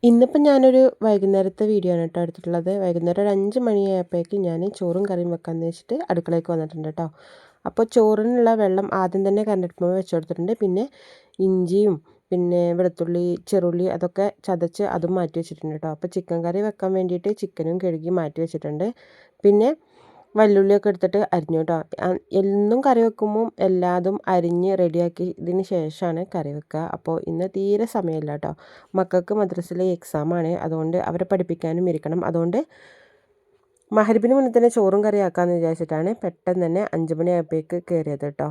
ഇന്നിപ്പം ഞാനൊരു വൈകുന്നേരത്തെ വീഡിയോ ആണ് കേട്ടോ എടുത്തിട്ടുള്ളത്. വൈകുന്നേരം ഒരു 5 മണിയായപ്പോഴേക്കും ഞാൻ ചോറും കറിയും വെക്കാമെന്ന് വെച്ചിട്ട് അടുക്കളയ്ക്ക് വന്നിട്ടുണ്ട് കേട്ടോ. അപ്പോൾ ചോറിനുള്ള വെള്ളം ആദ്യം തന്നെ കരണ്ടടുപ്പുമ്മേ വെച്ച് കൊടുത്തിട്ടുണ്ട്. പിന്നെ ഇഞ്ചിയും പിന്നെ വെളുത്തുള്ളി, ചെറുള്ളി അതൊക്കെ ചതച്ച് അതും മാറ്റി വെച്ചിട്ടുണ്ട് കേട്ടോ. അപ്പോൾ ചിക്കൻ കറി വെക്കാൻ വേണ്ടിയിട്ട് ചിക്കനും കഴുകി മാറ്റി വെച്ചിട്ടുണ്ട്. പിന്നെ വല്ലുള്ളിയൊക്കെ എടുത്തിട്ട് അരിഞ്ഞു കേട്ടോ. എന്നും കറി വെക്കുമ്പം എല്ലാതും അരിഞ്ഞ് റെഡിയാക്കി ഇതിന് ശേഷമാണ് കറി വെക്കുക. അപ്പോൾ ഇന്ന് തീരെ സമയമില്ല കേട്ടോ. മക്കൾക്ക് മദ്രസയിലെ എക്സാമാണ്, അതുകൊണ്ട് അവരെ പഠിപ്പിക്കാനും ഇരിക്കണം. അതുകൊണ്ട് മഹരിബിന് മുന്നേ തന്നെ ചോറും കറി ആക്കാമെന്ന് വിചാരിച്ചിട്ടാണ് പെട്ടെന്ന് തന്നെ 5 മണിയായപ്പോഴേക്ക് കയറിയത് കേട്ടോ.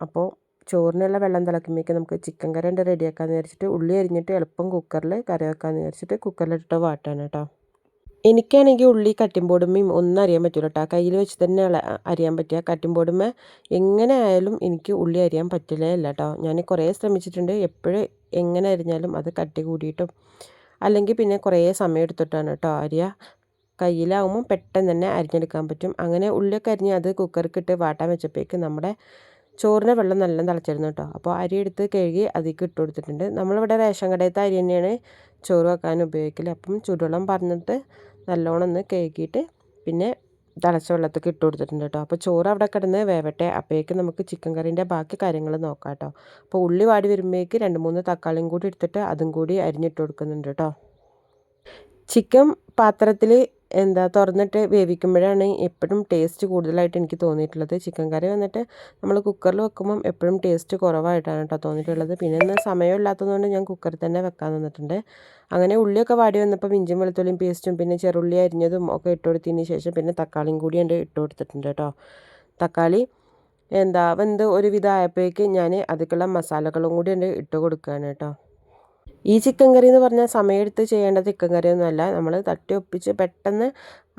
അപ്പോൾ ചോറിനുള്ള വെള്ളം തിളക്കുമ്പോഴേക്ക് നമുക്ക് ചിക്കൻ കറി ഉണ്ട് റെഡിയാക്കാമെന്ന് വിചാരിച്ചിട്ട് ഉള്ളി അരിഞ്ഞിട്ട് എളുപ്പം കുക്കറിൽ കറി വെക്കാമെന്ന് വിചാരിച്ചിട്ട് കുക്കറിലിട്ട് വാട്ടാണ് കേട്ടോ. എനിക്കാണെങ്കിൽ ഉള്ളി കട്ടിംഗ് ബോർഡുമ്മേയും ഒന്നും അറിയാൻ പറ്റില്ല കേട്ടോ. കയ്യിൽ വെച്ച് തന്നെ അരിയാൻ പറ്റുക. കട്ടിംഗ് ബോർഡുമ്മേ എങ്ങനെ ആയാലും എനിക്ക് ഉള്ളി അരിയാൻ പറ്റില്ലേ ഇല്ല കേട്ടോ. ഞാൻ കുറേ ശ്രമിച്ചിട്ടുണ്ട്. എപ്പോഴും എങ്ങനെ അരിഞ്ഞാലും അത് കട്ടി കൂടിയിട്ടും അല്ലെങ്കിൽ പിന്നെ കുറേ സമയം എടുത്തിട്ടാണ് കേട്ടോ അരിയുക. കയ്യിലാവുമ്പം പെട്ടെന്ന് തന്നെ അരിഞ്ഞെടുക്കാൻ പറ്റും. അങ്ങനെ ഉള്ളിയൊക്കെ അരിഞ്ഞ് അത് കുക്കറിക്കിട്ട് വാട്ടാൻ വെച്ചപ്പോഴേക്ക് നമ്മുടെ ചോറിൻ്റെ വെള്ളം നല്ല തിളച്ചിരുന്നു കേട്ടോ. അപ്പോൾ അരി എടുത്ത് കഴുകി അതിലേക്ക് ഇട്ട് കൊടുത്തിട്ടുണ്ട്. നമ്മളിവിടെ റേഷൻ കടയിലത്തെ അരി തന്നെയാണ് ചോറ് വെക്കാൻ ഉപയോഗിക്കൽ. അപ്പം ചൂടുവെള്ളം പറഞ്ഞിട്ട് നല്ലോണം ഒന്ന് കഴുകിയിട്ട് പിന്നെ തിളച്ച വെള്ളത്തേക്ക് ഇട്ട് കൊടുത്തിട്ടുണ്ട് കേട്ടോ. അപ്പോൾ ചോറ് അവിടെ കിടന്ന് വേവട്ടെ. അപ്പോഴേക്ക് നമുക്ക് ചിക്കൻ കറീൻ്റെ ബാക്കി കാര്യങ്ങൾ നോക്കാം കേട്ടോ. അപ്പോൾ ഉള്ളി വാടി വരുമ്പോഴേക്ക് 2-3 തക്കാളിയും കൂടി എടുത്തിട്ട് അതും കൂടി അരിഞ്ഞിട്ട് കൊടുക്കുന്നുണ്ട് കേട്ടോ. ചിക്കൻ പാത്രത്തിൽ തുറന്നിട്ട് വേവിക്കുമ്പോഴാണ് എപ്പോഴും ടേസ്റ്റ് കൂടുതലായിട്ട് എനിക്ക് തോന്നിയിട്ടുള്ളത്. ചിക്കൻ കറി വന്നിട്ട് നമ്മൾ കുക്കറിൽ വെക്കുമ്പം എപ്പോഴും ടേസ്റ്റ് കുറവായിട്ടാണ് കേട്ടോ തോന്നിയിട്ടുള്ളത്. പിന്നെ ഇന്ന് സമയമില്ലാത്തതുകൊണ്ട് ഞാൻ കുക്കറിൽ തന്നെ വെക്കാൻ നിന്നിട്ടുണ്ട്. അങ്ങനെ ഉള്ളിയൊക്കെ വാടി വന്നപ്പോൾ ഇഞ്ചിയും വെളുത്തുള്ളിയും പേസ്റ്റും പിന്നെ ചെറുള്ളി അരിഞ്ഞതും ഒക്കെ ഇട്ട് കൊടുത്തതിന് ശേഷം പിന്നെ തക്കാളിയും കൂടി ഇട്ട് കൊടുത്തിട്ടുണ്ട് കേട്ടോ. തക്കാളി വെന്ത് ഒരുവിധം ആയപ്പോഴേക്ക് ഞാൻ അതിലേക്കുള്ള മസാലകളും കൂടി ഇട്ട് കൊടുക്കുകയാണ് കേട്ടോ. ഈ ചിക്കൻ കറി എന്ന് പറഞ്ഞാൽ സമയമെടുത്ത് ചെയ്യേണ്ട ചിക്കൻ കറിയൊന്നുമല്ല. നമ്മൾ തട്ടി ഒപ്പിച്ച് പെട്ടെന്ന്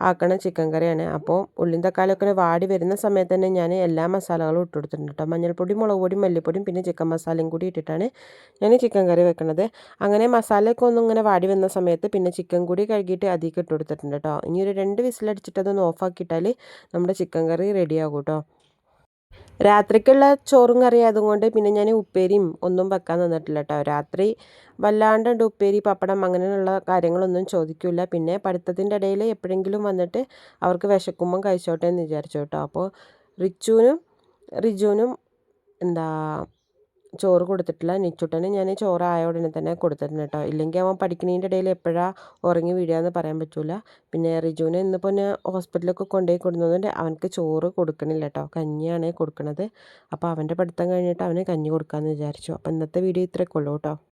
ആക്കണ ചിക്കൻ കറിയാണ്. അപ്പോൾ ഉള്ളിയും തക്കാളിയൊക്കെ വാടി വരുന്ന സമയത്ത് തന്നെ ഞാൻ എല്ലാ മസാലകളും ഇട്ട് കൊടുത്തിട്ടുണ്ട് കേട്ടോ. മഞ്ഞൾപ്പൊടി, മുളക് പൊടി, മല്ലിപ്പൊടിയും പിന്നെ ചിക്കൻ മസാലയും കൂടി ഇട്ടിട്ടാണ് ഞാൻ ചിക്കൻ കറി വെക്കുന്നത്. അങ്ങനെ മസാലയൊക്കെ ഒന്നും ഇങ്ങനെ വാടി വന്ന സമയത്ത് പിന്നെ ചിക്കൻ കൂടി കഴുകിയിട്ട് അതിലേക്ക് ഇട്ട് കൊടുത്തിട്ടുണ്ട് കേട്ടോ. ഇനി ഒരു 2 വിസിലടിച്ചിട്ട് അതൊന്ന് ഓഫാക്കിയിട്ടാൽ നമ്മുടെ ചിക്കൻ കറി റെഡിയാകും കേട്ടോ. രാത്രിക്കുള്ള ചോറും കറി അതുകൊണ്ട് പിന്നെ ഞാൻ ഉപ്പേരിയും ഒന്നും വെക്കാൻ നിന്നിട്ടില്ല കേട്ടോ. രാത്രി വല്ലാണ്ട് ഉപ്പേരി പപ്പടം അങ്ങനെയുള്ള കാര്യങ്ങളൊന്നും ചോദിക്കില്ല. പിന്നെ പഠിത്തത്തിൻ്റെ ഇടയിൽ എപ്പോഴെങ്കിലും വന്നിട്ട് അവർക്ക് വിശക്കുമ്പം കഴിച്ചോട്ടെ എന്ന് വിചാരിച്ചു കേട്ടോ. അപ്പോൾ റിജുവിനും ചോറ് കൊടുത്തിട്ടില്ല. നിച്ചുട്ടന് ഞാൻ ചോറായ ഉടനെ തന്നെ കൊടുത്തിട്ടുണ്ട് കേട്ടോ. ഇല്ലെങ്കിൽ അവൻ പഠിക്കുന്നതിൻ്റെ ഇടയിൽ എപ്പോഴാണ് ഉറങ്ങി വീഴുകയെന്ന് പറയാൻ പറ്റില്ല. പിന്നെ റിജുവിനെ ഇന്നിപ്പോൾ ഞാൻ ഹോസ്പിറ്റലൊക്കെ കൊണ്ടുപോയി കൊടുക്കുന്നതുകൊണ്ട് അവനക്ക് ചോറ് കൊടുക്കണില്ല കേട്ടോ. കഞ്ഞിയാണ് കൊടുക്കുന്നത്. അപ്പോൾ അവൻ്റെ പഠിത്തം കഴിഞ്ഞിട്ട് അവന് കഞ്ഞി കൊടുക്കാമെന്ന് വിചാരിച്ചു. അപ്പോൾ ഇന്നത്തെ വീഡിയോ ഇത്രയൊക്കെ ഉള്ളൂ കേട്ടോ.